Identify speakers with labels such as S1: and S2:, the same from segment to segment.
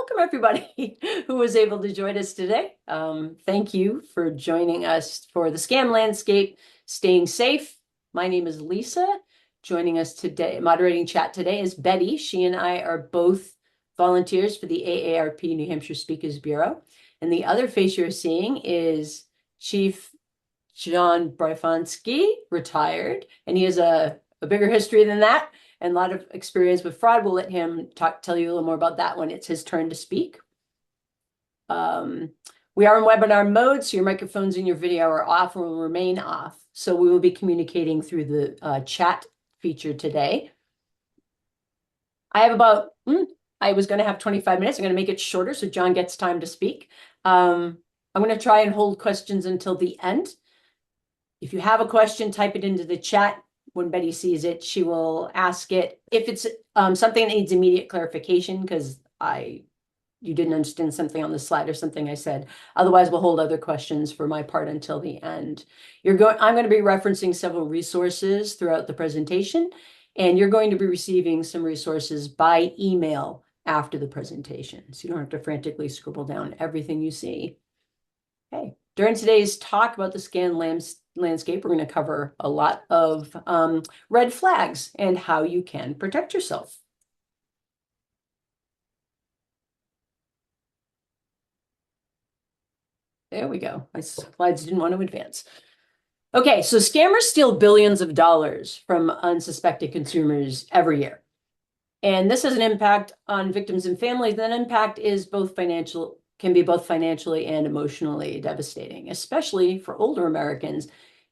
S1: welcome everybody who was able to join us today. Thank you for joining us for the Scam Landscape, Staying Safe. My name is Lisa. Joining us today, moderating chat today is Betty. She and I are both volunteers for the AARP New Hampshire Speakers Bureau. And the other face you're seeing is Chief John Bryfonski, retired, and he has a bigger history than that and a lot of experience with fraud. We'll let him tell you a little more about that when it's his turn to speak. We are in webinar mode, so your microphones and your video are off and will remain off. So we will be communicating through the chat feature today. I have about, I was going to have 25 minutes. I'm going to make it shorter so John gets time to speak. I'm going to try and hold questions until the end. If you have a question, type it into the chat. When Betty sees it, she will ask it. If it's something that needs immediate clarification, because you didn't understand something on the slide or something I said. Otherwise, we'll hold other questions for my part until the end. I'm going to be referencing several resources throughout the presentation, and you're going to be receiving some resources by email after the presentation. So you don't have to frantically scribble down everything you see. Okay. During today's talk about the scam landscape, we're going to cover a lot of red flags and how you can protect yourself. There we go. My slides didn't want to advance. Okay, so scammers steal billions of dollars from unsuspected consumers every year. And this has an impact on victims and families. That impact is can be both financially and emotionally devastating, especially for older Americans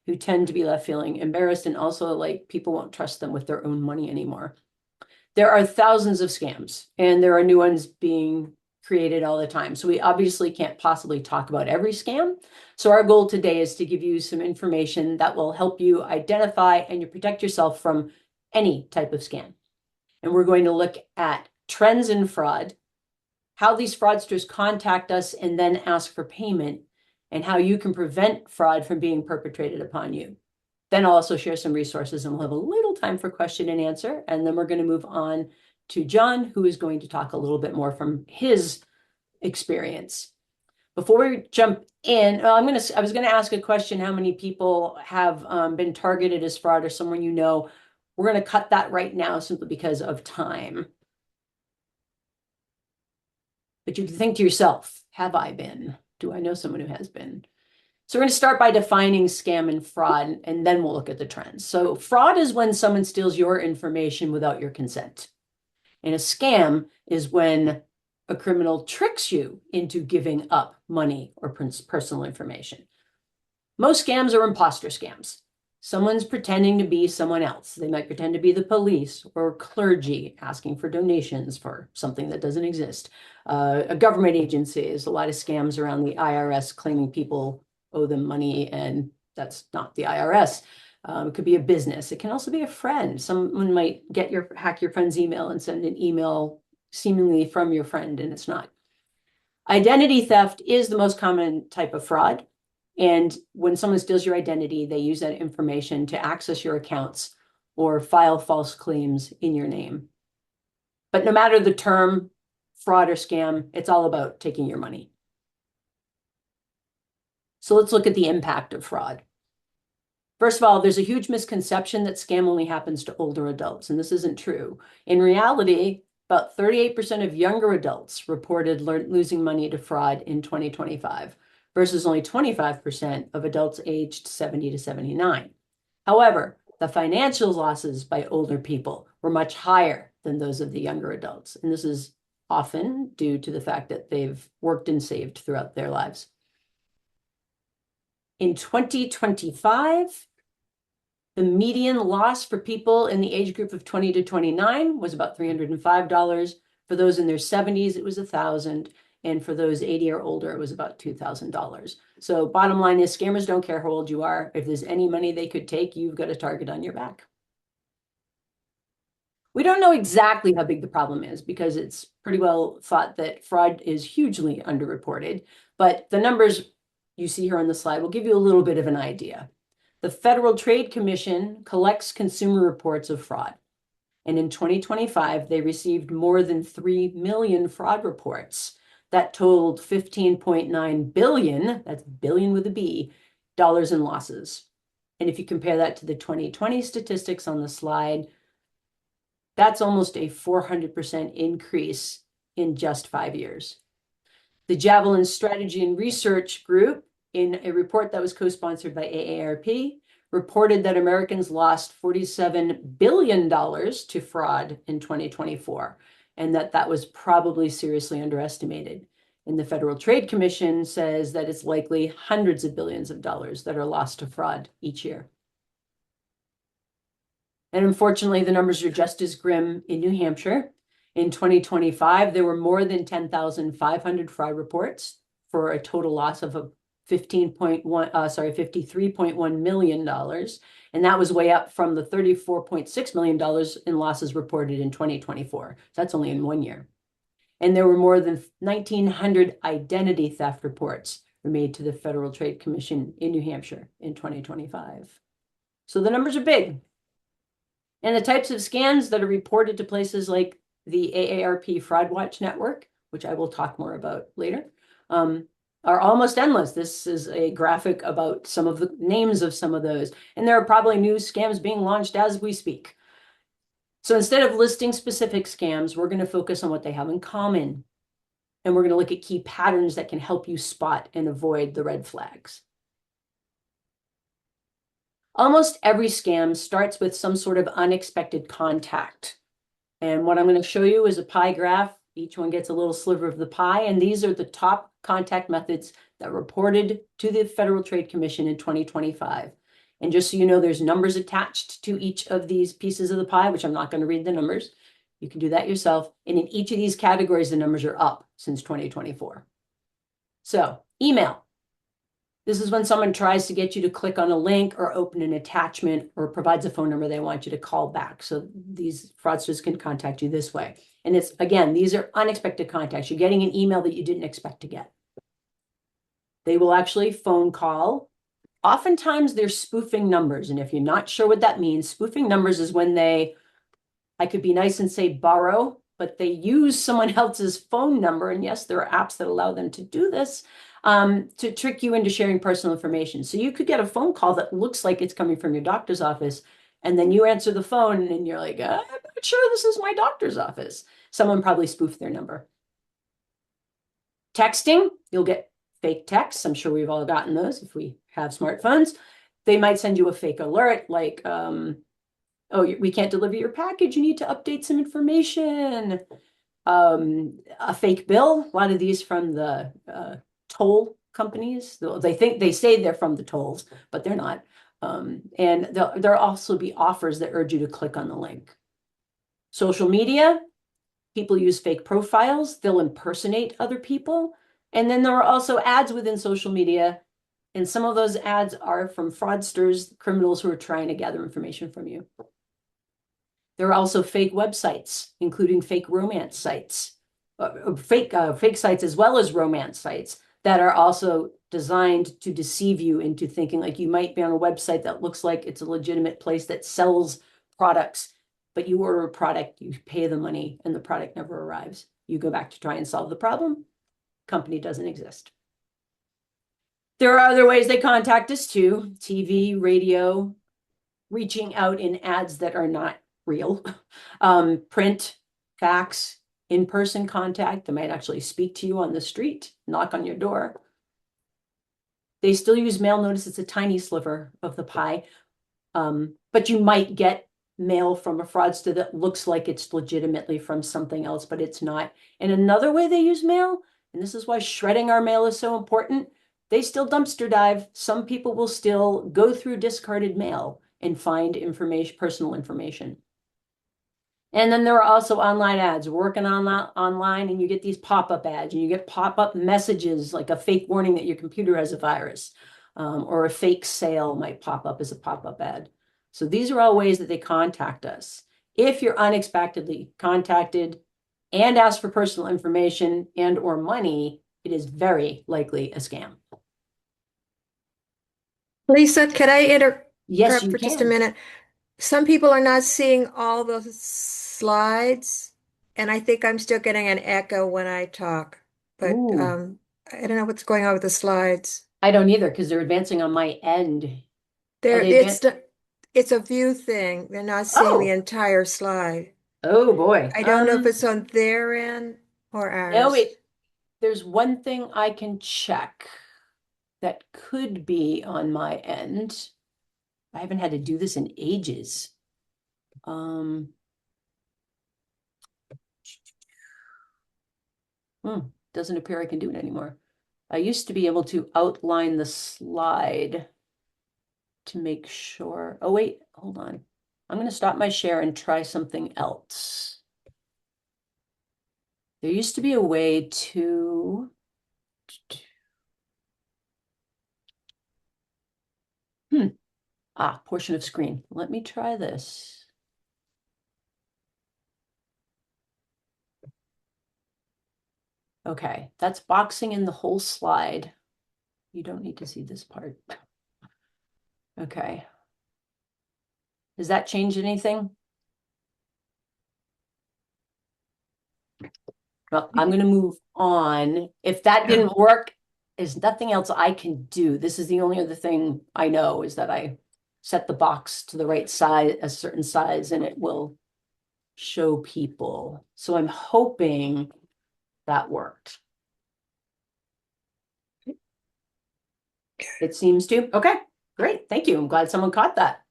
S1: who tend to be left feeling embarrassed and also like people won't trust them with their own money anymore. There are thousands of scams and there are new ones being created all the time. So we obviously can't possibly talk about every scam. So our goal today is to give you some information that will help you identify and you protect yourself from any type of scam. And we're going to look at trends in fraud, how these fraudsters contact us and then ask for payment, and how you can prevent fraud from being perpetrated upon you. Then I'll also share some resources and we'll have a little time for question and answer. And then we're going to move on to John, who is going to talk a little bit more from his experience. Before we jump in, I was going to ask a question, how many people have been targeted as fraud or someone you know? We're going to cut that right now simply because of time. But you can think to yourself, have I been? Do I know someone who has been? So we're going to start by defining scam and fraud, and then we'll look at the trends. So fraud is when someone steals your information without your consent. And a scam is when a criminal tricks you into giving up money or personal information. Most scams are imposter scams. Someone's pretending to be someone else. They might pretend to be the police or clergy asking for donations for something that doesn't exist. A government agency. There's a lot of scams around the IRS claiming people owe them money, and that's not the IRS. It could be a business. It can also be a friend. Someone might hack your friend's email and send an email seemingly from your friend, and it's not. Identity theft is the most common type of fraud. And when someone steals your identity, they use that information to access your accounts or file false claims in your name. But no matter the term, fraud or scam, it's all about taking your money. So let's look at the impact of fraud. First of all, there's a huge misconception that scam only happens to older adults, and this isn't true. In reality, about 38% of younger adults reported losing money to fraud in 2025. Versus only 25% of adults aged 70 to 79. However, the financial losses by older people were much higher than those of the younger adults. And this is often due to the fact that they've worked and saved throughout their lives. In 2025, the median loss for people in the age group of 20 to 29 was about $305. For those in their 70s, it was $1,000. And for those 80 or older, it was about $2,000. So bottom line is scammers don't care how old you are. If there's any money they could take, you've got a target on your back. We don't know exactly how big the problem is because it's pretty well thought that fraud is hugely underreported. But the numbers you see here on the slide will give you a little bit of an idea. The Federal Trade Commission collects consumer reports of fraud. And in 2025, they received more than 3 million fraud reports that totaled 15.9 billion, that's billion with a B, dollars in losses. And if you compare that to the 2020 statistics on the slide, that's almost a 400% increase in just 5 years. The Javelin Strategy and Research Group, in a report that was co-sponsored by AARP, reported that Americans lost $47 billion to fraud in 2024, and that was probably seriously underestimated. And the Federal Trade Commission says that it's likely hundreds of billions of dollars that are lost to fraud each year. And unfortunately, the numbers are just as grim in New Hampshire. In 2025, there were more than 10,500 fraud reports for a total loss of $53.1 million. And that was way up from the $34.6 million in losses reported in 2024. So that's only in 1 year. And there were more than 1,900 identity theft reports made to the Federal Trade Commission in New Hampshire in 2025. So the numbers are big. And the types of scams that are reported to places like the AARP Fraud Watch Network, which I will talk more about later, are almost endless. This is a graphic about some of the names of some of those. And there are probably new scams being launched as we speak. So instead of listing specific scams, we're going to focus on what they have in common. And we're going to look at key patterns that can help you spot and avoid the red flags. Almost every scam starts with some sort of unexpected contact. And what I'm going to show you is a pie graph. Each one gets a little sliver of the pie. And these are the top contact methods that reported to the Federal Trade Commission in 2025. And just so you know, there's numbers attached to each of these pieces of the pie, which I'm not going to read the numbers. You can do that yourself. And in each of these categories, the numbers are up since 2024. So, email. This is when someone tries to get you to click on a link or open an attachment or provides a phone number they want you to call back. So these fraudsters can contact you this way. And it's, again, these are unexpected contacts. You're getting an email that you didn't expect to get. They will actually phone call. Oftentimes they're spoofing numbers. And if you're not sure what that means, spoofing numbers is when I could be nice and say borrow, but they use someone else's phone number. And yes, there are apps that allow them to do this. To trick you into sharing personal information. So you could get a phone call that looks like it's coming from your doctor's office, and then you answer the phone and you're like, I'm not sure this is my doctor's office. Someone probably spoofed their number. Texting, you'll get fake texts. I'm sure we've all gotten those if we have smartphones. They might send you a fake alert like, oh, we can't deliver your package. You need to update some information. A fake bill. A lot of these from the toll companies. They say they're from the tolls, but they're not. And there'll also be offers that urge you to click on the link. Social media, people use fake profiles. They'll impersonate other people. And then there are also ads within social media. And some of those ads are from fraudsters, criminals who are trying to gather information from you. There are also fake websites, including fake romance sites, fake sites as well as romance sites that are also designed to deceive you into thinking like you might be on a website that looks like it's a legitimate place that sells products, but you order a product, you pay the money, and the product never arrives. You go back to try and solve the problem. Company doesn't exist. There are other ways they contact us too. TV, radio, reaching out in ads that are not real. Print, fax, in-person contact. They might actually speak to you on the street, knock on your door. They still use mail. Notice it's a tiny sliver of the pie. But you might get mail from a fraudster that looks like it's legitimately from something else, but it's not. And another way they use mail, and this is why shredding our mail is so important, they still dumpster dive. Some people will still go through discarded mail and find information, personal information. And then there are also online ads. Working on online, and you get these pop-up ads, and you get pop-up messages like a fake warning that your computer has a virus, or a fake sale might pop up as a pop-up ad. So these are all ways that they contact us. If you're unexpectedly contacted and asked for personal information and or money, it is very likely a scam.
S2: Lisa, could I interrupt
S1: Yes, you
S2: for
S1: can.
S2: just a minute? Some people are not seeing all the slides, and I think I'm still getting an echo when I talk. But
S1: Ooh,
S2: I don't know what's going on with the slides.
S1: I don't either because they're advancing on my end. Are
S2: There,
S1: they advanced?
S2: it's a view thing. They're not seeing the
S1: Oh,
S2: entire slide.
S1: oh boy.
S2: I don't know if it's on their end or
S1: No,
S2: ours.
S1: wait. There's one thing I can check that could be on my end. I haven't had to do this in ages. Um, doesn't appear I can do it anymore. I used to be able to outline the slide to make sure. Oh, wait, hold on. I'm going to stop my share and try something else. There used to be a way to. Hmm. Portion of screen. Let me try this. Okay, that's boxing in the whole slide. You don't need to see this part. Okay. Does that change anything? Well, I'm going to move on. If that
S2: Yeah.
S1: didn't work, there's nothing else I can do. This is the only other thing I know is that I set the box to the right size, a certain size, and it will show people. So I'm hoping that worked. It seems to. Okay, great. Thank you. I'm glad someone caught that.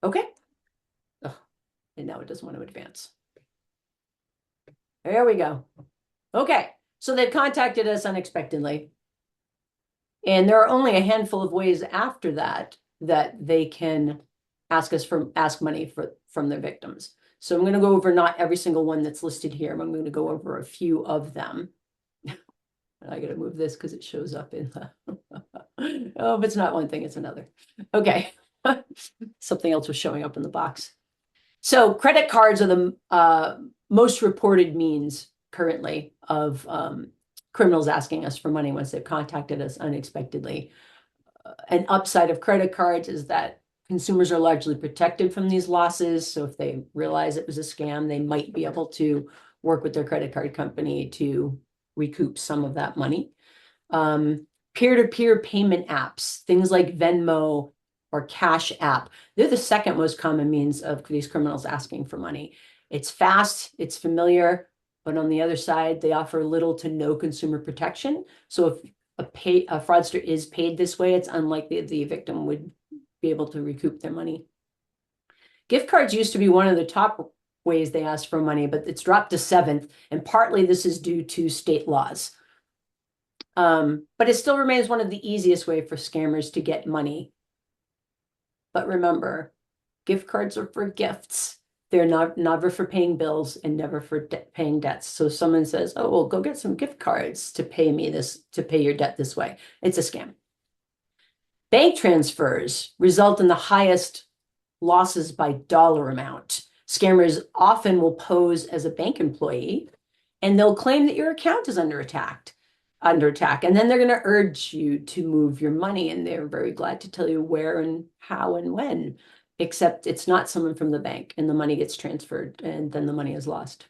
S1: Okay. Ugh, and now it doesn't want to advance. There we go. Okay. So they've contacted us unexpectedly. And there are only a handful of ways after that that they can ask money from their victims. So I'm going to go over not every single one that's listed here. I'm going to go over a few of them. I got to move this because it shows up in the. Oh, if it's not one thing, it's another. Okay. Something else was showing up in the box. So credit cards are the most reported means currently of criminals asking us for money once they've contacted us unexpectedly. An upside of credit cards is that consumers are largely protected from these losses. So if they realize it was a scam, they might be able to work with their credit card company to recoup some of that money. Um, Peer-to-peer payment apps, things like Venmo or Cash App, they're the second most common means of these criminals asking for money. It's fast, it's familiar, but on the other side, they offer little to no consumer protection. So if a fraudster is paid this way, it's unlikely the victim would be able to recoup their money. Gift cards used to be one of the top ways they ask for money, but it's dropped to seventh, and partly this is due to state laws. But it still remains one of the easiest way for scammers to get money. But remember, gift cards are for gifts. They're not never for paying bills and never for paying debts. So if someone says, "Oh, well, go get some gift cards to pay me this, to pay your debt this way," it's a scam. Bank transfers result in the highest losses by dollar amount. Scammers often will pose as a bank employee and they'll claim that your account is under attack. And then they're going to urge you to move your money. And they're very glad to tell you where and how and when, except it's not someone from the bank and the money gets transferred and then the money is lost.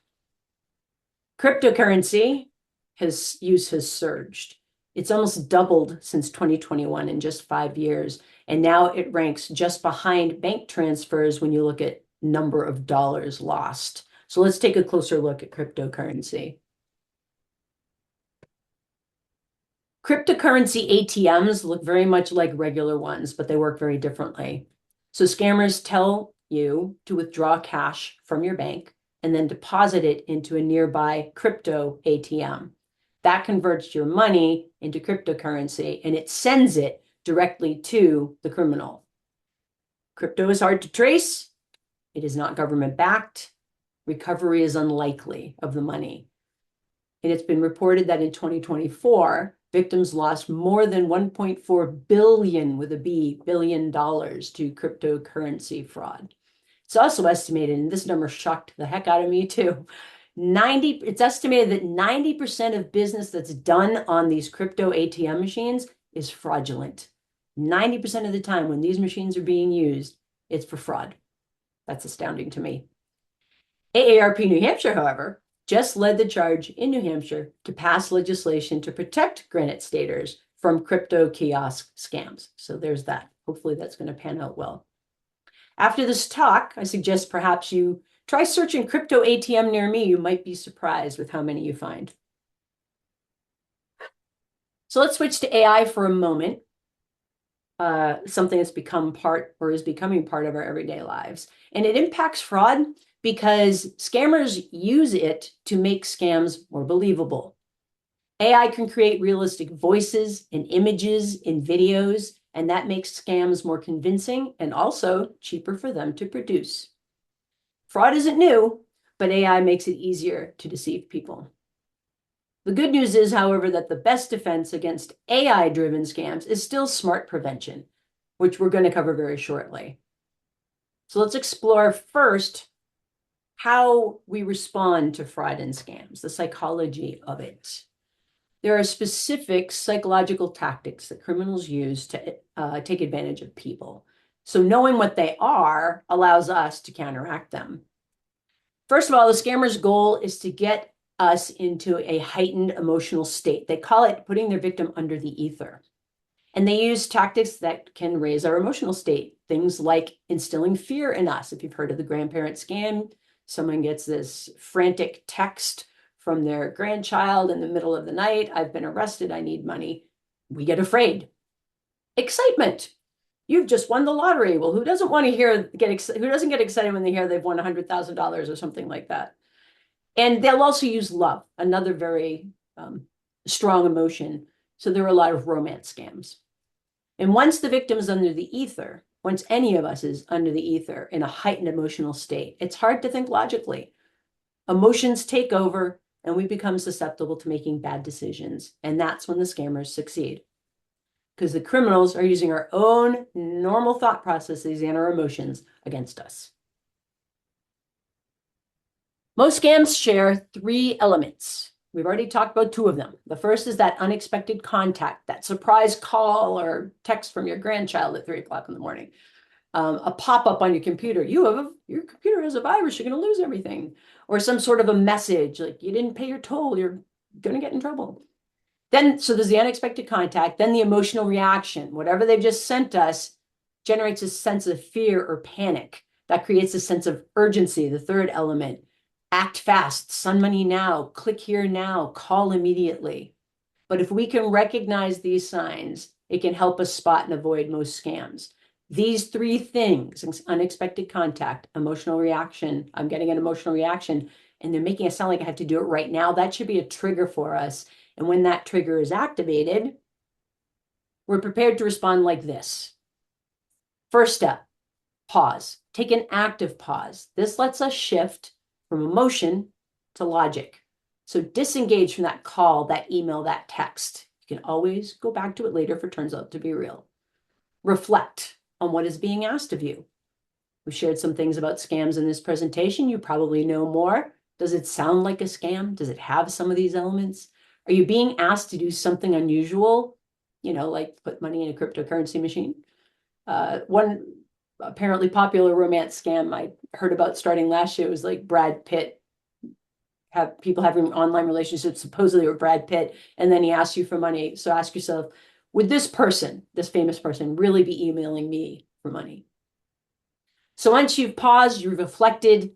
S1: Cryptocurrency use has surged. It's almost doubled since 2021 in just 5 years. And now it ranks just behind bank transfers when you look at number of dollars lost. So let's take a closer look at cryptocurrency. Cryptocurrency ATMs look very much like regular ones, but they work very differently. So scammers tell you to withdraw cash from your bank and then deposit it into a nearby crypto ATM. That converts your money into cryptocurrency and it sends it directly to the criminal. Crypto is hard to trace. It is not government backed. Recovery is unlikely of the money. And it's been reported that in 2024, victims lost more than 1.4 billion with a B, billion dollars to cryptocurrency fraud. It's also estimated, and this number shocked the heck out of me too. It's estimated that 90% of business that's done on these crypto ATM machines is fraudulent. 90% of the time when these machines are being used, It's for fraud. That's astounding to me. AARP New Hampshire, however, just led the charge in New Hampshire to pass legislation to protect Granite Staters from crypto kiosk scams. So there's that. Hopefully that's going to pan out well. After this talk, I suggest perhaps you try searching crypto ATM near me. You might be surprised with how many you find. So let's switch to AI for a moment. Something that's become part or is becoming part of our everyday lives. And it impacts fraud because scammers use it to make scams more believable. AI can create realistic voices and images in videos, and that makes scams more convincing and also cheaper for them to produce. Fraud isn't new, but AI makes it easier to deceive people. The good news is, however, that the best defense against AI-driven scams is still smart prevention, which we're going to cover very shortly. So let's explore first how we respond to fraud and scams, the psychology of it. There are specific psychological tactics that criminals use to take advantage of people. So knowing what they are allows us to counteract them. First of all, the scammer's goal is to get us into a heightened emotional state. They call it putting their victim under the ether. And they use tactics that can raise our emotional state. Things like instilling fear in us. If you've heard of the grandparent scam, someone gets this frantic text from their grandchild in the middle of the night. I've been arrested. I need money. We get afraid. Excitement. You've just won the lottery. Well, who doesn't want to who doesn't get excited when they hear they've won $100,000 or something like that? And they'll also use love, another very strong emotion. So there are a lot of romance scams. And once the victim is under the ether, once any of us is under the ether in a heightened emotional state, it's hard to think logically. Emotions take over and we become susceptible to making bad decisions. And that's when the scammers succeed. Because the criminals are using our own normal thought processes and our emotions against us. Most scams share 3 elements. We've already talked about 2 of them. The first is that unexpected contact, that surprise call or text from your grandchild at 3 o'clock in the morning. A pop-up on your computer. Your computer has a virus, you're going to lose everything. Or some sort of a message like you didn't pay your toll, you're going to get in trouble. So there's the unexpected contact, then the emotional reaction. Whatever they've just sent us generates a sense of fear or panic. That creates a sense of urgency, the third element. Act fast, send money now, click here now, call immediately. But if we can recognize these signs, it can help us spot and avoid most scams. These 3 things, unexpected contact, emotional reaction, I'm getting an emotional reaction, and they're making it sound like I have to do it right now, that should be a trigger for us. And when that trigger is activated, we're prepared to respond like this. First step, pause. Take an active pause. This lets us shift from emotion to logic. So disengage from that call, that email, that text. You can always go back to it later if it turns out to be real. Reflect on what is being asked of you. We shared some things about scams in this presentation. You probably know more. Does it sound like a scam? Does it have some of these elements? Are you being asked to do something unusual? Like put money in a cryptocurrency machine? One apparently popular romance scam I heard about starting last year was like Brad Pitt. Have people having online relationships supposedly with Brad Pitt, and then he asks you for money. So ask yourself, would this person, this famous person, really be emailing me for money? So once you've paused, you've reflected,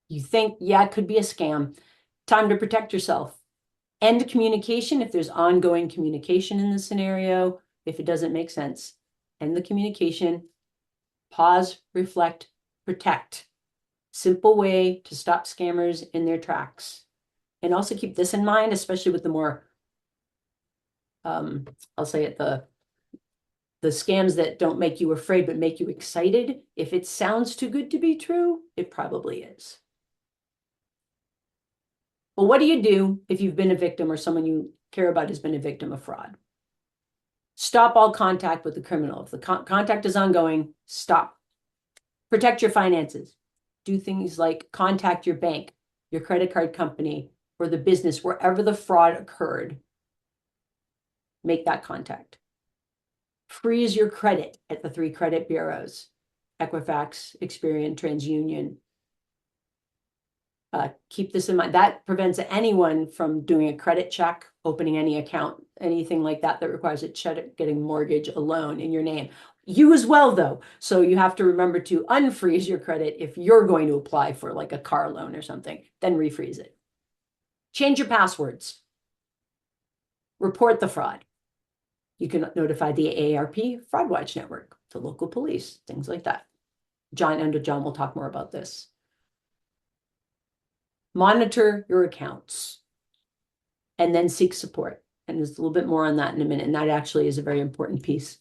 S1: you think, yeah, it could be a scam, time to protect yourself. End communication if there's ongoing communication in the scenario. If it doesn't make sense, end the communication. Pause, reflect, protect. Simple way to stop scammers in their tracks. And also keep this in mind, especially with the more, I'll say it, the scams that don't make you afraid, but make you excited. If it sounds too good to be true, it probably is. Well, what do you do if you've been a victim or someone you care about has been a victim of fraud? Stop all contact with the criminal. If the contact is ongoing, stop. Protect your finances. Do things like contact your bank, your credit card company, or the business wherever the fraud occurred. Make that contact. Freeze your credit at the 3 credit bureaus. Equifax, Experian, TransUnion. Keep this in mind. That prevents anyone from doing a credit check, opening any account, anything like that that requires a check, getting mortgage, a loan in your name. You as well, though. So you have to remember to unfreeze your credit if you're going to apply for like a car loan or something, then refreeze it. Change your passwords. Report the fraud. You can notify the AARP Fraud Watch Network, the local police, things like that. John will talk more about this. Monitor your accounts and then seek support. And there's a little bit more on that in a minute. And that actually is a very important piece.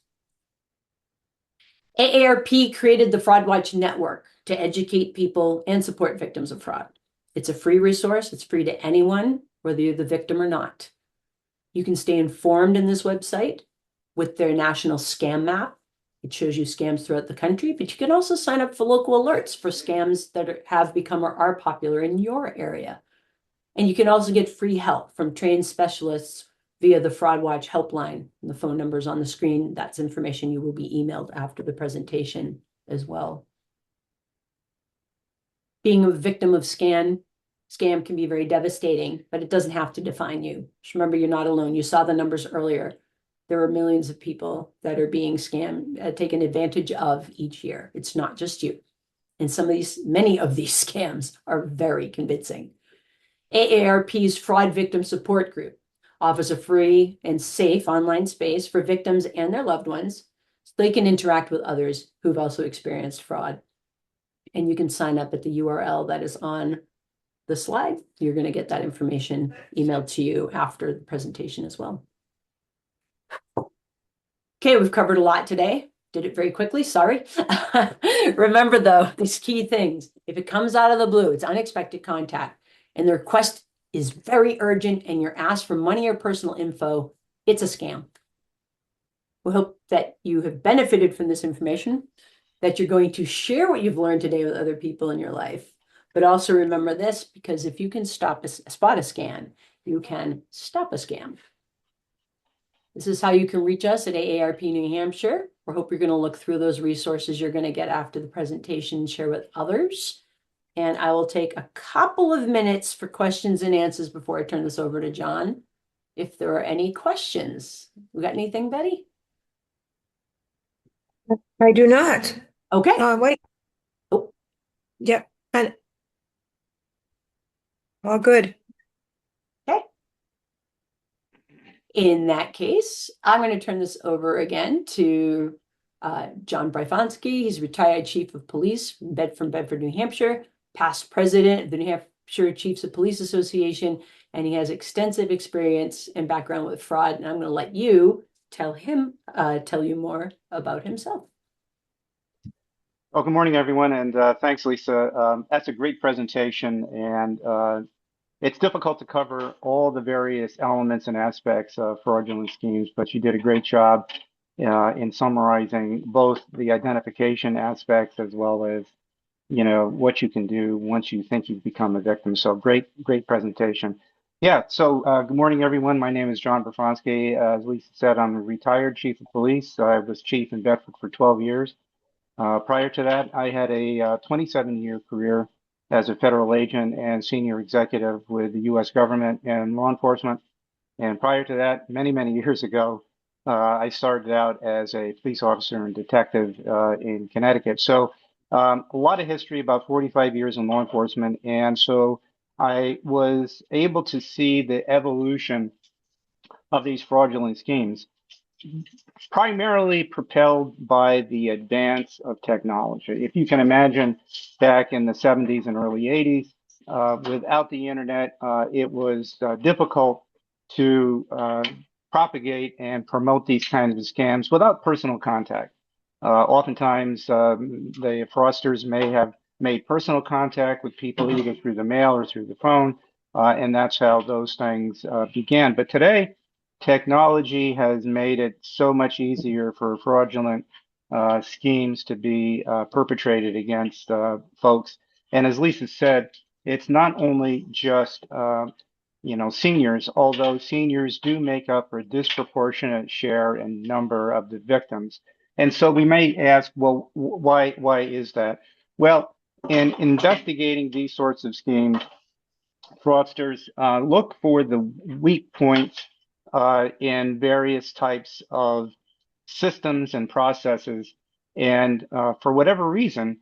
S1: AARP created the Fraud Watch Network to educate people and support victims of fraud. It's a free resource. It's free to anyone, whether you're the victim or not. You can stay informed in this website with their national scam map. It shows you scams throughout the country, but you can also sign up for local alerts for scams that have become or are popular in your area. And you can also get free help from trained specialists via the Fraud Watch helpline. And the phone numbers on the screen. That's information you will be emailed after the presentation as well. Being a victim of scam can be very devastating, but it doesn't have to define you. Just remember, you're not alone. You saw the numbers earlier. There are millions of people that are being scammed, taken advantage of each year. It's not just you. And many of these scams are very convincing. AARP's Fraud Victim Support Group offers a free and safe online space for victims and their loved ones so they can interact with others who've also experienced fraud. And you can sign up at the URL that is on the slide. You're going to get that information emailed to you after the presentation as well. Okay, we've covered a lot today. Did it very quickly, sorry. Remember though, these key things. If it comes out of the blue, it's unexpected contact, and the request is very urgent and you're asked for money or personal info, it's a scam. We hope that you have benefited from this information, that you're going to share what you've learned today with other people in your life. But also remember this, because if you can spot a scam, you can stop a scam. This is how you can reach us at AARP New Hampshire. We hope you're going to look through those resources you're going to get after the presentation and share with others. And I will take a couple of minutes for questions and answers before I turn this over to John. If there are any questions. We got anything, Betty?
S2: I do not.
S1: Okay.
S2: Wait.
S1: Oh.
S2: Yep. And all good.
S1: Okay. In that case, I'm going to turn this over again to John Bryfonski. He's retired chief of police from Bedford, New Hampshire, past president of the New Hampshire Chiefs of Police Association, and he has extensive experience and background with fraud. And I'm going to let you tell you more about himself.
S3: Well, good morning, everyone, and thanks, Lisa. That's a great presentation, and it's difficult to cover all the various elements and aspects of fraudulent schemes, but you did a great job in summarizing both the identification aspects as well as, you know, what you can do once you think you've become a victim. So great presentation. Yeah, so good morning, everyone. My name is John Bryfonski. As Lisa said, I'm a retired chief of police. I was chief in Bedford for 12 years. Prior to that, I had a 27-year career as a federal agent and senior executive with the U.S. government and law enforcement. And prior to that, many years ago, I started out as a police officer and detective in Connecticut. So a lot of history, about 45 years in law enforcement. And so I was able to see the evolution of these fraudulent schemes, primarily propelled by the advance of technology. If you can imagine, back in the 70s and early 80s, without the internet, it was difficult to propagate and promote these kinds of scams without personal contact. Oftentimes, the fraudsters may have made personal contact with people either through the mail or through the phone, and that's how those things began. But today, technology has made it so much easier for fraudulent schemes to be perpetrated against folks. And as Lisa said, it's not only just seniors, although seniors do make up a disproportionate share and number of the victims. And so we may ask, well, why is that? Well, in investigating these sorts of schemes, fraudsters look for the weak points in various types of systems and processes. And for whatever reason,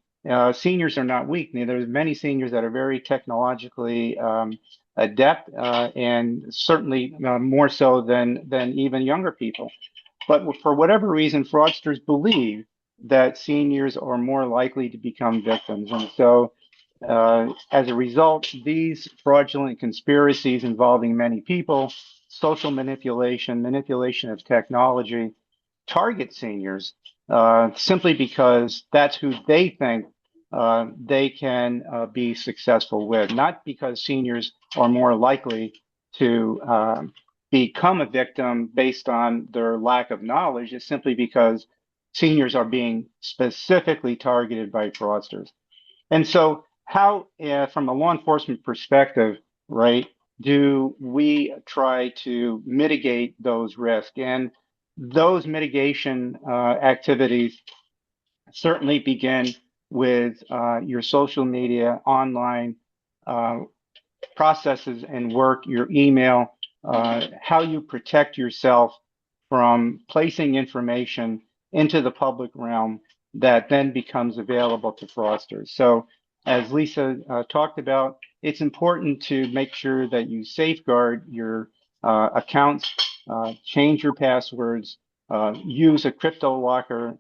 S3: seniors are not weak. There's many seniors that are very technologically adept, and certainly more so than even younger people. But for whatever reason, fraudsters believe that seniors are more likely to become victims. And so as a result, these fraudulent conspiracies involving many people, social manipulation, manipulation of technology, target seniors simply because that's who they think they can be successful with, not because seniors are more likely to become a victim based on their lack of knowledge. It's simply because seniors are being specifically targeted by fraudsters. And so, how, from a law enforcement perspective, right, do we try to mitigate those risks? And those mitigation activities certainly begin with your social media, online uh, processes and work, your email, how you protect yourself from placing information into the public realm that then becomes available to fraudsters. So, as Lisa talked about, it's important to make sure that you safeguard your accounts, change your passwords, use a crypto locker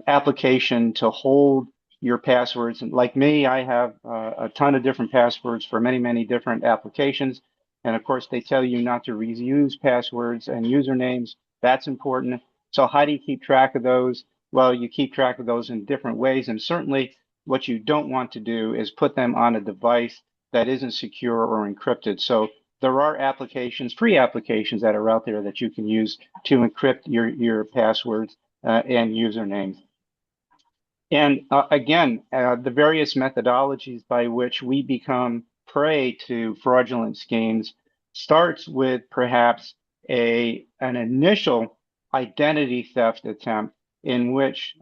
S3: application to hold your passwords. And like me, I have a ton of different passwords for many, many different applications. And of course, they tell you not to reuse passwords and usernames. That's important. So how do you keep track of those? Well, you keep track of those in different ways. And certainly what you don't want to do is put them on a device that isn't secure or encrypted. So there are applications, free applications that are out there that you can use to encrypt your passwords and usernames. And again, the various methodologies by which we become prey to fraudulent schemes starts with perhaps an initial identity theft attempt in which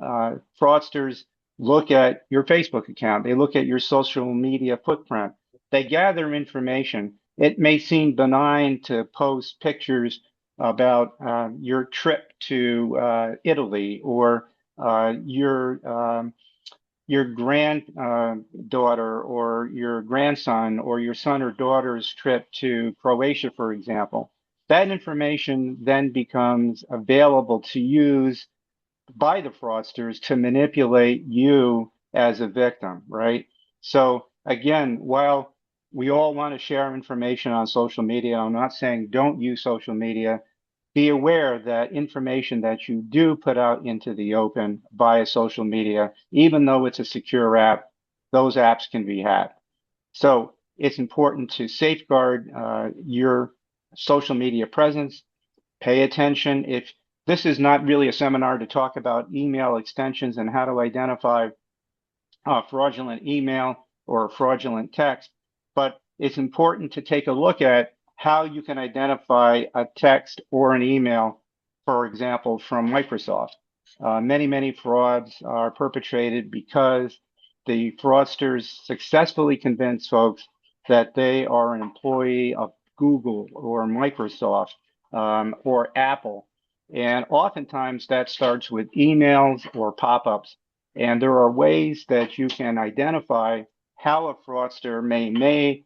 S3: fraudsters look at your Facebook account, they look at your social media footprint, they gather information. It may seem benign to post pictures about your trip to Italy or your granddaughter or your grandson or your son or daughter's trip to Croatia, for example. That information then becomes available to use by the fraudsters to manipulate you as a victim, right? So again, while we all want to share information on social media, I'm not saying don't use social media. Be aware that information that you do put out into the open via social media, even though it's a secure app, those apps can be hacked. So it's important to safeguard your social media presence. Pay attention. If this is not really a seminar to talk about email extensions and how to identify fraudulent email or fraudulent text, but it's important to take a look at how you can identify a text or an email, for example, from Microsoft. Many frauds are perpetrated because the fraudsters successfully convince folks that they are an employee of Google or Microsoft or Apple. And oftentimes that starts with emails or pop-ups. And there are ways that you can identify how a fraudster may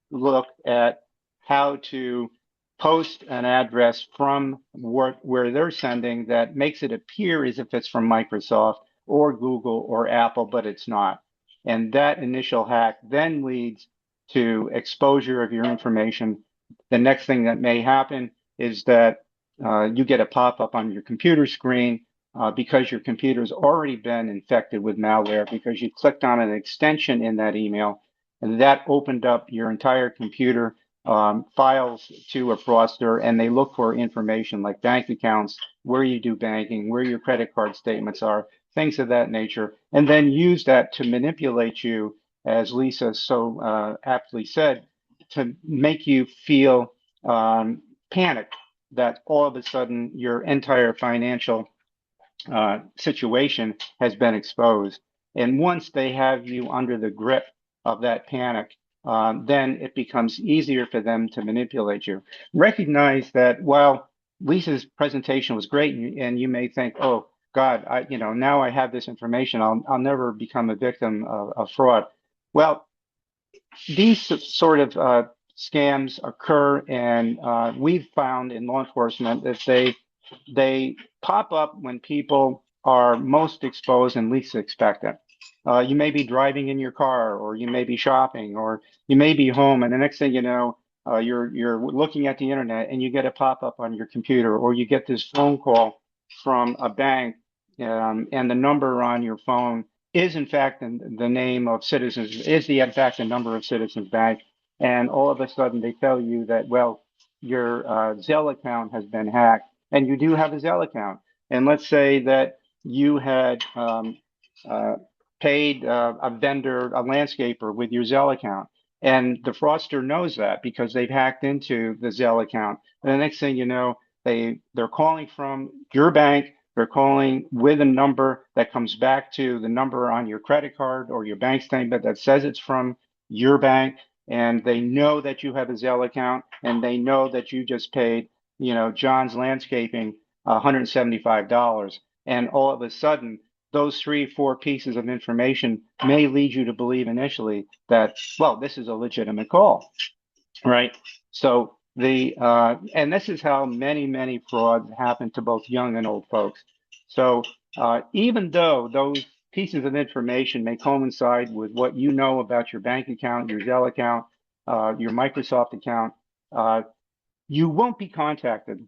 S3: look at how to post an address from where they're sending that makes it appear as if it's from Microsoft or Google or Apple, but it's not. And that initial hack then leads to exposure of your information. The next thing that may happen is that you get a pop-up on your computer screen because your computer's already been infected with malware because you clicked on an extension in that email, and that opened up your entire computer files to a fraudster, and they look for information like bank accounts, where you do banking, where your credit card statements are, things of that nature, and then use that to manipulate you, as Lisa so aptly said, to make you feel panicked that all of a sudden your entire financial situation has been exposed. And once they have you under the grip of that panic, then it becomes easier for them to manipulate you. Recognize that while Lisa's presentation was great, and you may think, "Oh God, now I have this information. I'll never become a victim of fraud." Well, these sort of scams occur, and we've found in law enforcement that they pop up when people are most exposed and least expect it. You may be driving in your car, or you may be shopping, or you may be home, and the next thing you know, you're looking at the internet, and you get a pop up on your computer, or you get this phone call from a bank, and the number on your phone is in fact the name of Citizens, is the in fact the number of Citizens Bank, and all of a sudden they tell you that, well, your Zelle account has been hacked, and you do have a Zelle account. And let's say that you had uh, paid a vendor, a landscaper, with your Zelle account, and the fraudster knows that because they've hacked into the Zelle account. And the next thing you know, they're calling from your bank. They're calling with a number that comes back to the number on your credit card or your bank statement that says it's from your bank. And they know that you have a Zelle account, and they know that you just paid, John's Landscaping $175. And all of a sudden, those 3, 4 pieces of information may lead you to believe initially that, well, this is a legitimate call, right? So and this is how many frauds happen to both young and old folks. So even though those pieces of information may coincide with what you know about your bank account, your Zelle account, your Microsoft account, you won't be contacted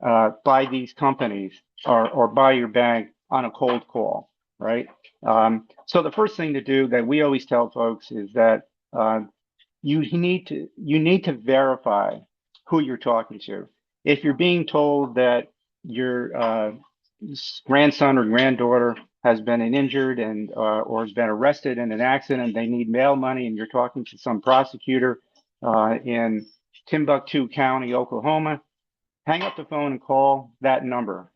S3: by these companies or by your bank on a cold call, right? So the first thing to do that we always tell folks is that you need to verify who you're talking to. If you're being told that your grandson or granddaughter has been injured and or has been arrested in an accident, they need bail money, and you're talking to some prosecutor in Timbuktu County, Oklahoma, hang up the phone and call that number.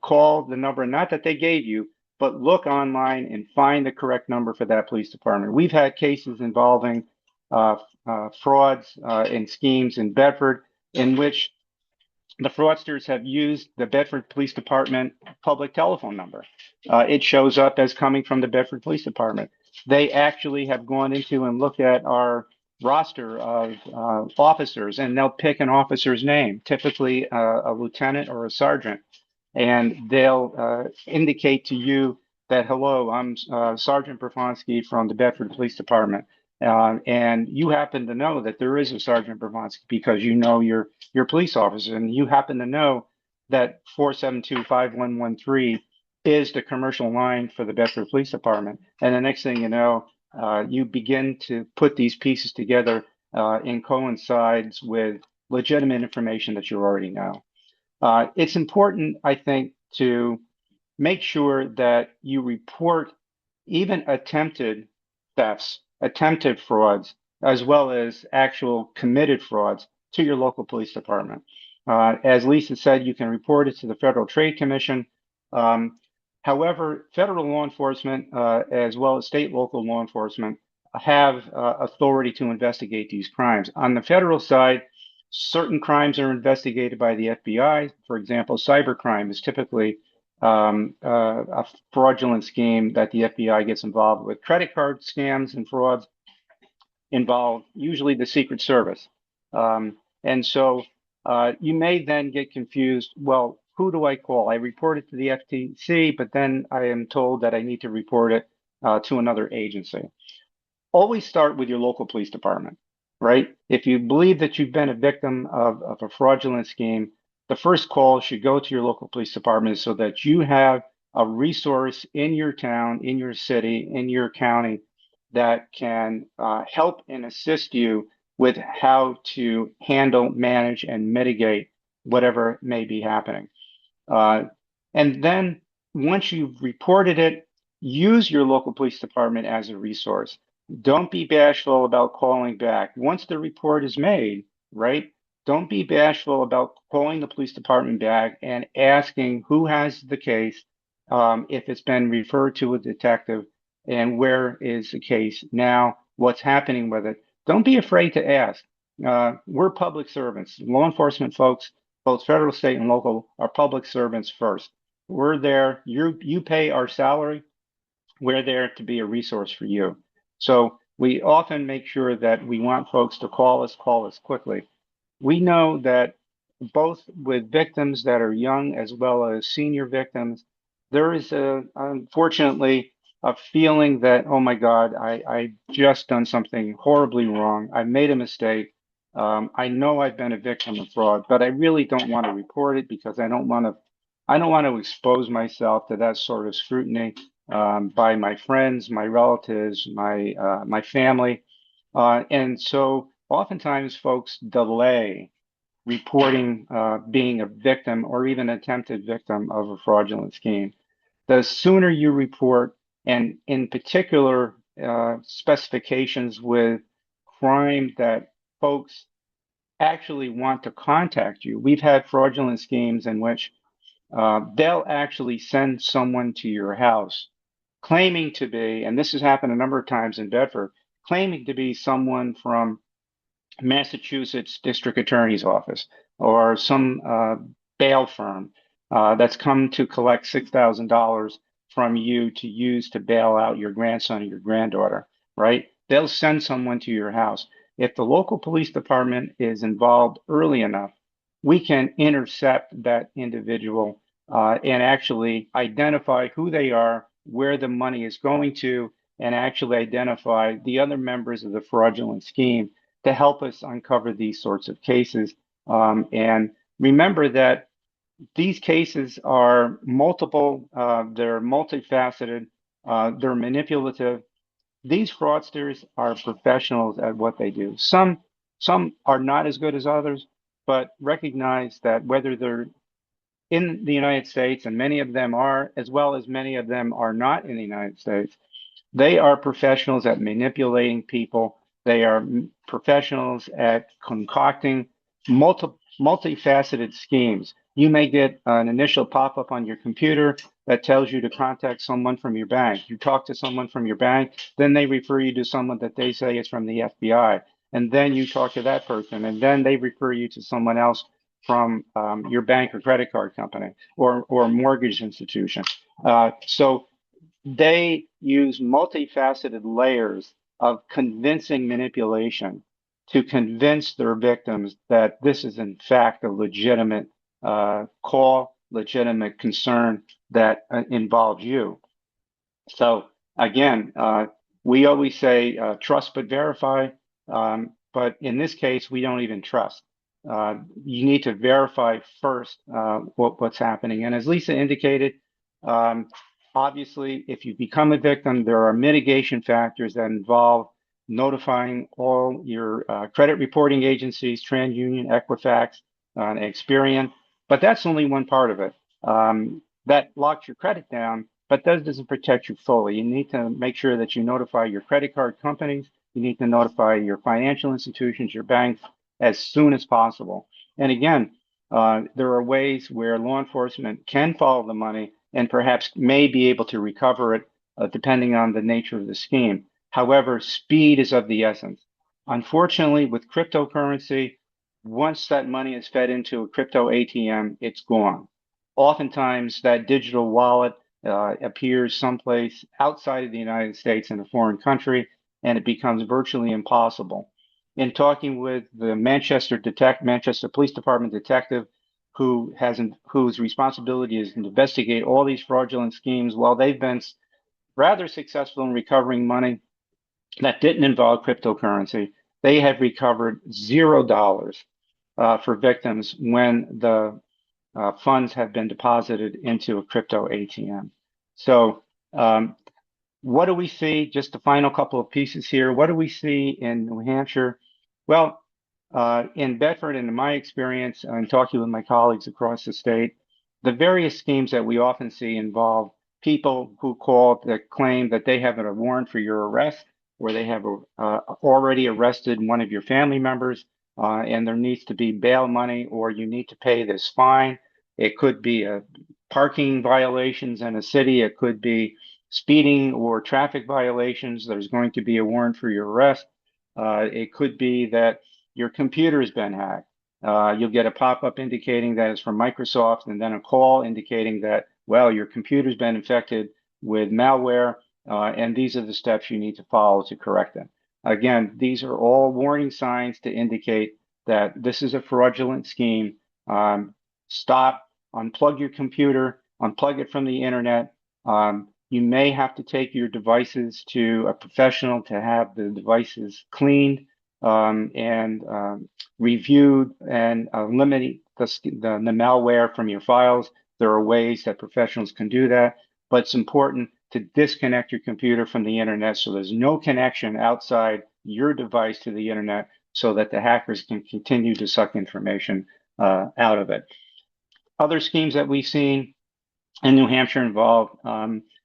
S3: Call the number, not that they gave you, but look online and find the correct number for that police department. We've had cases involving frauds and schemes in Bedford in which the fraudsters have used the Bedford Police Department public telephone number. It shows up as coming from the Bedford Police Department. They actually have gone into and looked at our roster of officers, and they'll pick an officer's name, typically a lieutenant or a sergeant, and they'll indicate to you that, hello, I'm Sergeant Brafonsky from the Bedford Police Department. And you happen to know that there is a Sergeant Brafonsky because you know your police officer, and you happen to know that 472-5113 is the commercial line for the Bedford Police Department. And the next thing you know, you begin to put these pieces together and coincides with legitimate information that you already know. It's important, I think, to make sure that you report even attempted thefts, attempted frauds, as well as actual committed frauds to your local police department. As Lisa said, you can report it to the Federal Trade Commission. However, federal law enforcement, as well as state local law enforcement, have authority to investigate these crimes. On the federal side, certain crimes are investigated by the FBI. For example, cybercrime is typically a fraudulent scheme that the FBI gets involved with. Credit card scams and frauds involve usually the Secret Service. And so you may then get confused. Well, who do I call? I report it to the FTC, but then I am told that I need to report it to another agency. Always start with your local police department, right? If you believe that you've been a victim of a fraudulent scheme, the first call should go to your local police department so that you have a resource in your town, in your city, in your county that can help and assist you with how to handle, manage, and mitigate whatever may be happening. And then once you've reported it, use your local police department as a resource. Don't be bashful about calling back. Once the report is made, right? Don't be bashful about calling the police department back and asking who has the case, if it's been referred to a detective, and where is the case now, what's happening with it. Don't be afraid to ask. We're public servants. Law enforcement folks, both federal, state, and local, are public servants first. We're there. You pay our salary. We're there to be a resource for you. So we often make sure that we want folks to call us quickly. We know that both with victims that are young as well as senior victims, there is unfortunately a feeling that, oh my God, I just done something horribly wrong. I made a mistake. I know I've been a victim of fraud, but I really don't want to report it because I don't want to expose myself to that sort of scrutiny by my friends, my relatives, my family. And so oftentimes folks delay reporting being a victim or even attempted victim of a fraudulent scheme. The sooner you report, and in particular, specifications with crime that folks actually want to contact you. We've had fraudulent schemes in which they'll actually send someone to your house claiming to be, and this has happened a number of times in Bedford, claiming to be someone from Massachusetts District Attorney's Office or some bail firm that's come to collect $6,000 from you to use to bail out your grandson or your granddaughter, right? They'll send someone to your house. If the local police department is involved early enough, we can intercept that individual and actually identify who they are, where the money is going to, and actually identify the other members of the fraudulent scheme to help us uncover these sorts of cases. And remember that these cases are multiple, they're multifaceted, they're manipulative. These fraudsters are professionals at what they do. Some are not as good as others, but recognize that whether they're in the United States, and many of them are, as well as many of them are not in the United States, they are professionals at manipulating people. They are professionals at concocting multifaceted schemes. You may get an initial pop-up on your computer that tells you to contact someone from your bank. You talk to someone from your bank, then they refer you to someone that they say is from the FBI. And then you talk to that person, and then they refer you to someone else from your bank or credit card company or mortgage institution. So they use multifaceted layers of convincing manipulation to convince their victims that this is in fact a legitimate call, legitimate concern that involves you. So again, we always say trust but verify, but in this case, we don't even trust. You need to verify first what's happening. And as Lisa indicated, um, obviously, if you become a victim, there are mitigation factors that involve notifying all your credit reporting agencies, TransUnion, Equifax, and Experian. But that's only one part of it. That locks your credit down, but that doesn't protect you fully. You need to make sure that you notify your credit card companies. You need to notify your financial institutions, your banks, as soon as possible. And again, there are ways where law enforcement can follow the money and perhaps may be able to recover it depending on the nature of the scheme. However, speed is of the essence. Unfortunately, with cryptocurrency, once that money is fed into a crypto ATM, it's gone. Oftentimes, that digital wallet appears someplace outside of the United States in a foreign country, and it becomes virtually impossible. In talking with the Manchester Police Department detective, whose responsibility is to investigate all these fraudulent schemes, while they've been rather successful in recovering money that didn't involve cryptocurrency, they have recovered $0 for victims when the funds have been deposited into a crypto ATM. So what do we see? Just the final couple of pieces here. What do we see in New Hampshire? Well, in Bedford, and in my experience, and talking with my colleagues across the state, the various schemes that we often see involve people who call that claim that they have a warrant for your arrest, or they have already arrested one of your family members. and there needs to be bail money, or you need to pay this fine. It could be parking violations in a city. It could be speeding or traffic violations. There's going to be a warrant for your arrest. It could be that your computer has been hacked. You'll get a pop-up indicating that it's from Microsoft, and then a call indicating that, well, your computer's been infected with malware, and these are the steps you need to follow to correct them. Again, these are all warning signs to indicate that this is a fraudulent scheme. Stop, unplug your computer, unplug it from the internet. You may have to take your devices to a professional to have the devices cleaned and reviewed and eliminate the malware from your files. There are ways that professionals can do that, but it's important to disconnect your computer from the internet so there's no connection outside your device to the internet so that the hackers can continue to suck information out of it. Other schemes that we've seen in New Hampshire involve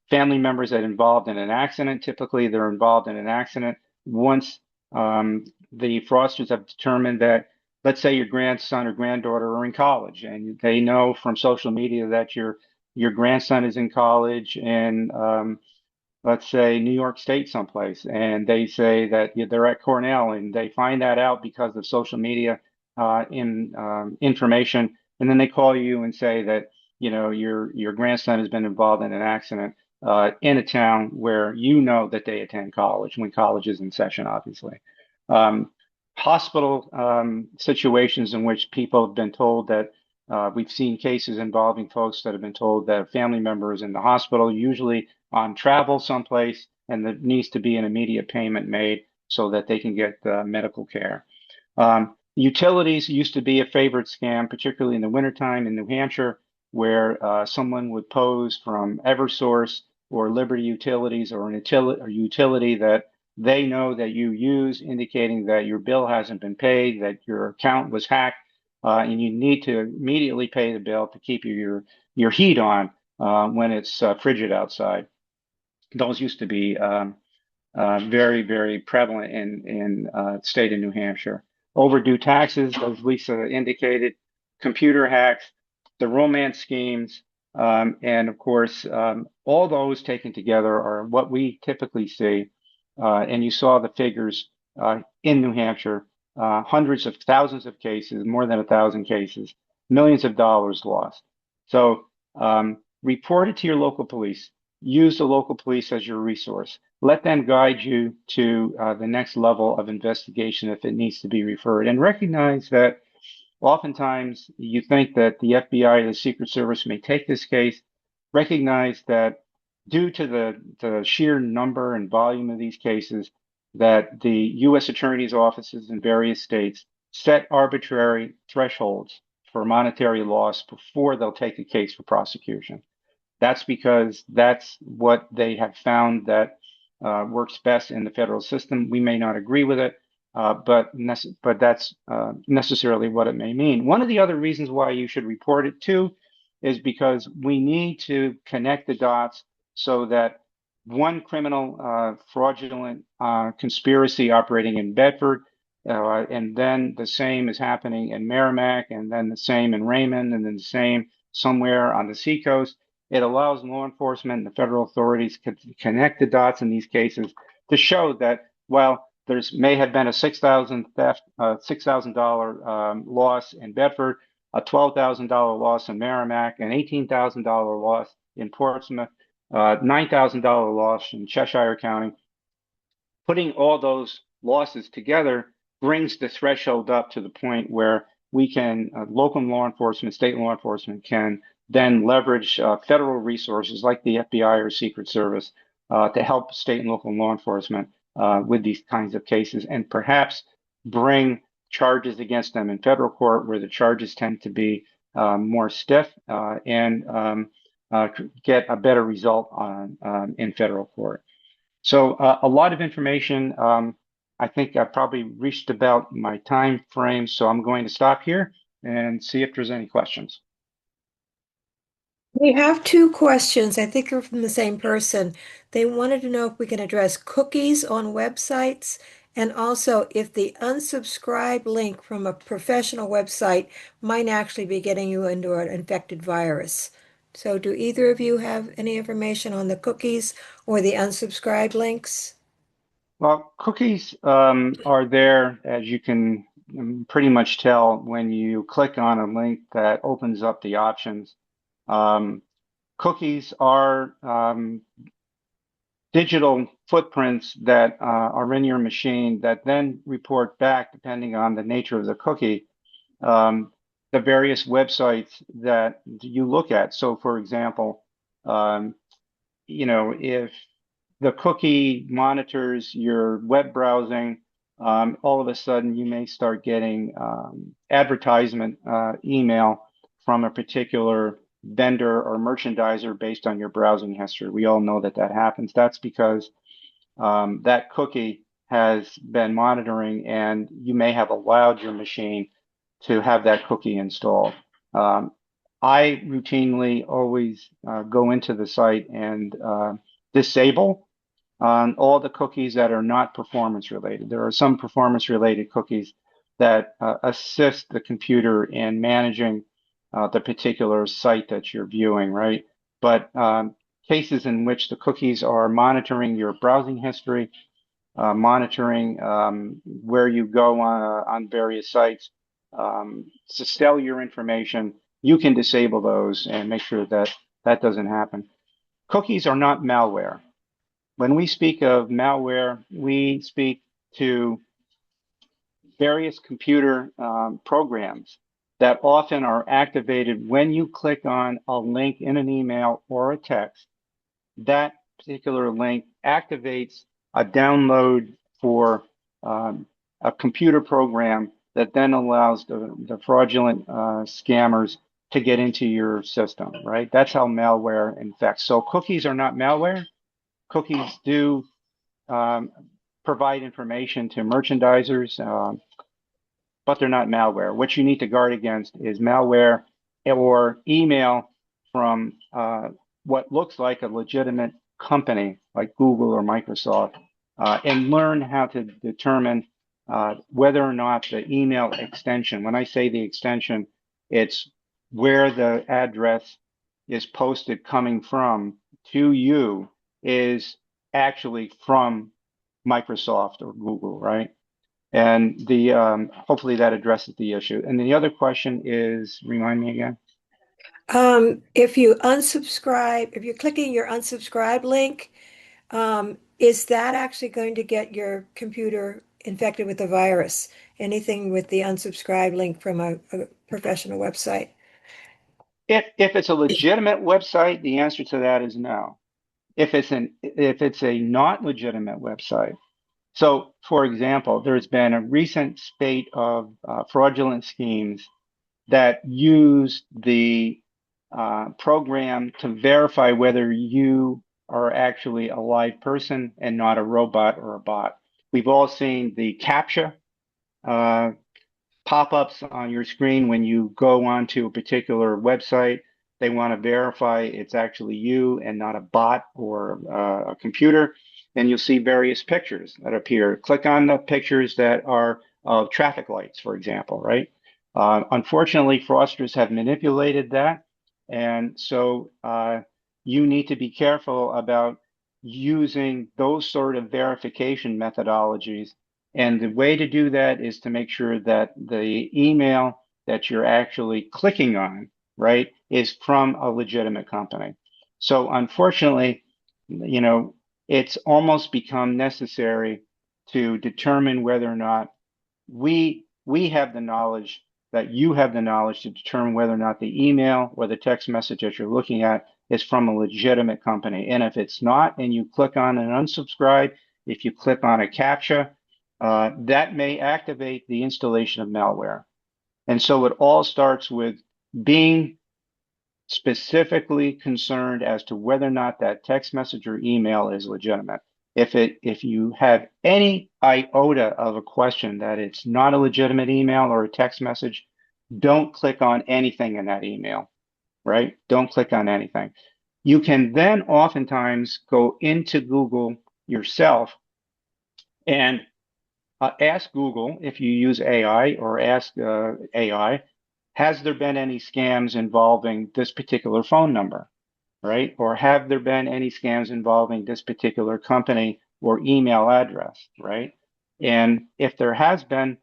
S3: family members that are involved in an accident. Typically, they're involved in an accident once the fraudsters have determined that, let's say your grandson or granddaughter are in college, and they know from social media that your grandson is in college in let's say New York State someplace, and they say that they're at Cornell, and they find that out because of social media information, and then they call you and say that your grandson has been involved in an accident in a town where you know that they attend college when college is in session, obviously. Hospital situations in which people have been told that we've seen cases involving folks that have been told that a family member is in the hospital, usually on travel someplace, and there needs to be an immediate payment made so that they can get medical care. Utilities used to be a favorite scam, particularly in the wintertime in New Hampshire, where someone would pose from Eversource or Liberty Utilities or a utility that they know that you use, indicating that your bill hasn't been paid, that your account was hacked, and you need to immediately pay the bill to keep your heat on when it's frigid outside. Those used to be very, very prevalent in state of New Hampshire. Overdue taxes, as Lisa indicated, computer hacks, the romance schemes, and of course, all those taken together are what we typically see. And you saw the figures in New Hampshire, hundreds of thousands of cases, more than 1,000 cases, millions of dollars lost. So report it to your local police. Use the local police as your resource. Let them guide you to the next level of investigation if it needs to be referred. And recognize that oftentimes you think that the FBI or the Secret Service may take this case. Recognize that due to the sheer number and volume of these cases, that the U.S. attorney's offices in various states set arbitrary thresholds for monetary loss before they'll take a case for prosecution. That's because that's what they have found that works best in the federal system. We may not agree with it, but that's necessarily what it may mean. One of the other reasons why you should report it too is because we need to connect the dots so that one criminal fraudulent conspiracy operating in Bedford, and then the same is happening in Merrimack, and then the same in Raymond, and then the same somewhere on the seacoast. It allows law enforcement and the federal authorities to connect the dots in these cases to show that while there's may have been a $6,000 loss in Bedford, a $12,000 loss in Merrimack, an $18,000 loss in Portsmouth, $9,000 loss in Cheshire County. Putting all those losses together brings the threshold up to the point where we can, local law enforcement, state law enforcement can then leverage federal resources like the FBI or Secret Service to help state and local law enforcement with these kinds of cases, and perhaps bring charges against them in federal court where the charges tend to be more stiff and get a better result in federal court. So a lot of information. I think I've probably reached about my time frame, so I'm going to stop here and see if there's any questions.
S2: We have two questions. I think they're from the same person. They wanted to know if we can address cookies on websites And also, if the unsubscribe link from a professional website might actually be getting you into an infected virus. So do either of you have any information on the cookies or the unsubscribe links?
S3: Well, cookies are there, as you can pretty much tell when you click on a link that opens up the options. Um, Cookies are digital footprints that are in your machine that then report back, depending on the nature of the cookie, um, the various websites that you look at. So, for example, um, if the cookie monitors your web browsing, all of a sudden you may start getting advertisement email from a particular vendor or merchandiser based on your browsing history. We all know that that happens. That's because that cookie has been monitoring, and you may have allowed your machine to have that cookie installed. Um, I routinely always go into the site and disable on all the cookies that are not performance related. There are some performance related cookies that assist the computer in managing the particular site that you're viewing, right? But cases in which the cookies are monitoring your browsing history, monitoring where you go on various sites, to sell your information, you can disable those and make sure that that doesn't happen. Cookies are not malware. When we speak of malware, we speak to various computer programs that often are activated when you click on a link in an email or a text. That particular link activates a download for a computer program that then allows the fraudulent scammers to get into your system, right? That's how malware infects. So cookies are not malware. Cookies do um, provide information to merchandisers, but they're not malware. What you need to guard against is malware or email from what looks like a legitimate company like Google or Microsoft, and learn how to determine whether or not the email extension, when I say the extension, it's where the address is posted coming from to you is actually from Microsoft or Google, right? And the hopefully that addresses the issue. And the other question is, remind me again.
S2: If you unsubscribe, if you're clicking your unsubscribe link, is that actually going to get your computer infected with a virus? Anything with the unsubscribe link from a professional website?
S3: If it's a legitimate website, the answer to that is no. If it's a not legitimate website, so for example, there's been a recent spate of fraudulent schemes that use the program to verify whether you are actually a live person and not a robot or a bot. We've all seen the CAPTCHA uh, pop-ups on your screen when you go onto a particular website. They want to verify it's actually you and not a bot or a computer. And you'll see various pictures that appear. Click on the pictures that are of traffic lights, for example, right? Unfortunately, fraudsters have manipulated that. And so you need to be careful about using those sort of verification methodologies, and the way to do that is to make sure that the email that you're actually clicking on, right, is from a legitimate company. So unfortunately, it's almost become necessary to determine whether or not we have the knowledge, that you have the knowledge to determine whether or not the email or the text message that you're looking at is from a legitimate company. And if it's not, and you click on an unsubscribe, if you click on a CAPTCHA, that may activate the installation of malware. And so it all starts with being specifically concerned as to whether or not that text message or email is legitimate. If you have any iota of a question that it's not a legitimate email or a text message, don't click on anything in that email, right? Don't click on anything. You can then oftentimes go into Google yourself and ask Google if you use AI, or ask AI, has there been any scams involving this particular phone number, right? Or have there been any scams involving this particular company or email address, right? And if there has been,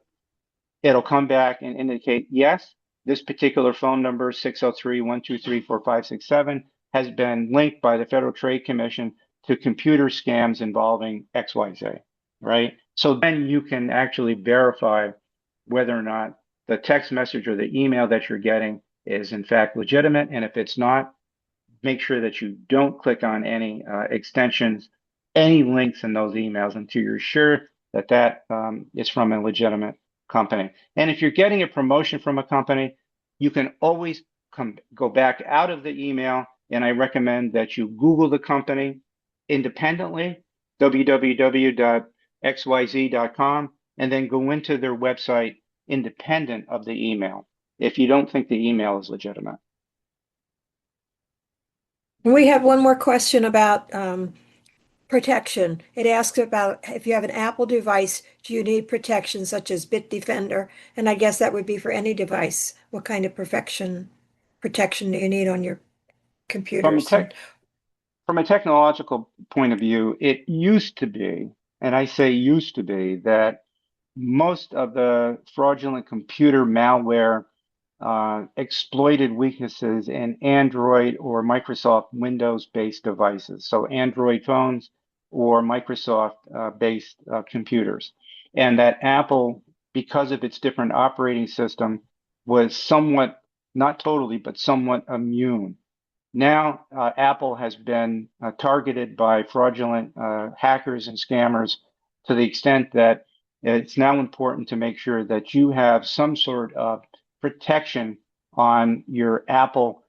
S3: it'll come back and indicate, yes, this particular phone number, 603-123-4567, has been linked by the Federal Trade Commission to computer scams involving XYZ, right? So then you can actually verify whether or not the text message or the email that you're getting is in fact legitimate. And if it's not, make sure that you don't click on any extensions, any links in those emails until you're sure that that is from a legitimate company. And if you're getting a promotion from a company, you can always go back out of the email, and I recommend that you Google the company independently, www.xyz.com, and then go into their website independent of the email if you don't think the email is legitimate.
S2: We have one more question about protection. It asks about if you have an Apple device, do you need protection such as Bitdefender? And I guess that would be for any device. What kind of protection do you need on your
S3: From a
S2: computers?
S3: tech From a technological point of view, it used to be, and I say used to be, that most of the fraudulent computer malware exploited weaknesses in Android or Microsoft Windows-based devices, so Android phones or Microsoft-based computers, and that Apple, because of its different operating system, was somewhat, not totally, but somewhat immune. Now, Apple has been targeted by fraudulent hackers and scammers to the extent that it's now important to make sure that you have some sort of protection on your Apple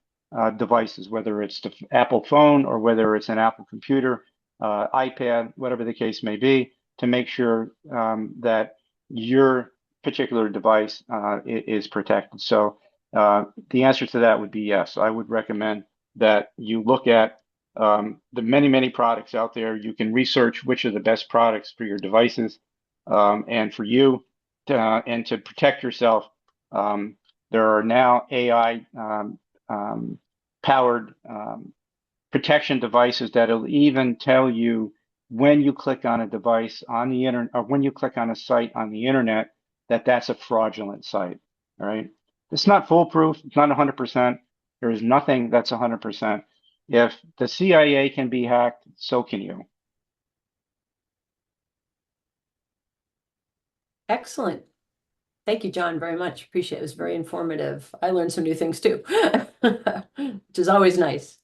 S3: devices, whether it's the Apple phone or whether it's an Apple computer, iPad, whatever the case may be, to make sure that your particular device is protected. So the answer to that would be yes. I would recommend that you look at the many, many products out there. You can research which are the best products for your devices and for you, and to protect yourself. There are now AI powered protection devices that'll even tell you when you click on a device on the internet, or when you click on a site on the internet, that that's a fraudulent site. All right. It's not foolproof. It's not 100%. There is nothing that's 100%. If the CIA can be hacked, so can you.
S1: Excellent. Thank you, John, very much. Appreciate it. It was very informative. I learned some new things too, which is always nice.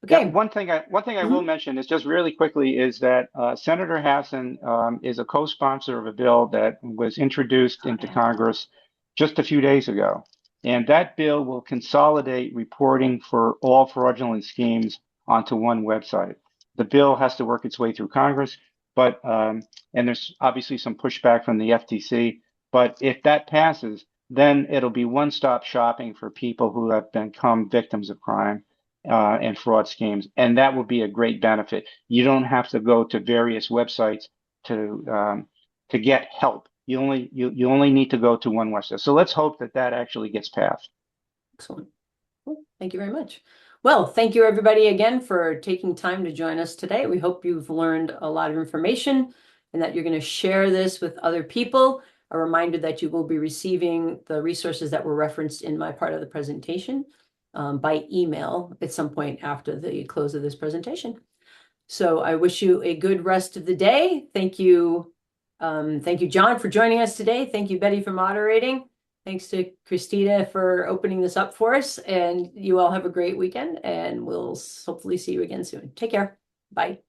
S3: Yeah,
S1: Okay.
S3: one thing I will
S1: Mhm.
S3: mention is just really quickly is that Senator Hassan is a co-sponsor of a bill that was introduced into Congress just a few days ago. And that bill will consolidate reporting for all fraudulent schemes onto one website. The bill has to work its way through Congress, but and there's obviously some pushback from the FTC. But if that passes, then it'll be one-stop shopping for people who have become victims of crime and fraud schemes, and that would be a great benefit. You don't have to go to various websites to get help. You only need to go to one website. So let's hope that that actually gets passed.
S1: Excellent. Cool. Thank you very much. Well, thank you everybody again for taking time to join us today. We hope you've learned a lot of information and that you're going to share this with other people. A reminder that you will be receiving the resources that were referenced in my part of the presentation by email at some point after the close of this presentation. So I wish you a good rest of the day. Thank you. Thank you, John, for joining us today. Thank you, Betty, for moderating. Thanks to Christina for opening this up for us. And you all have a great weekend, and we'll hopefully see you again soon. Take care. Bye.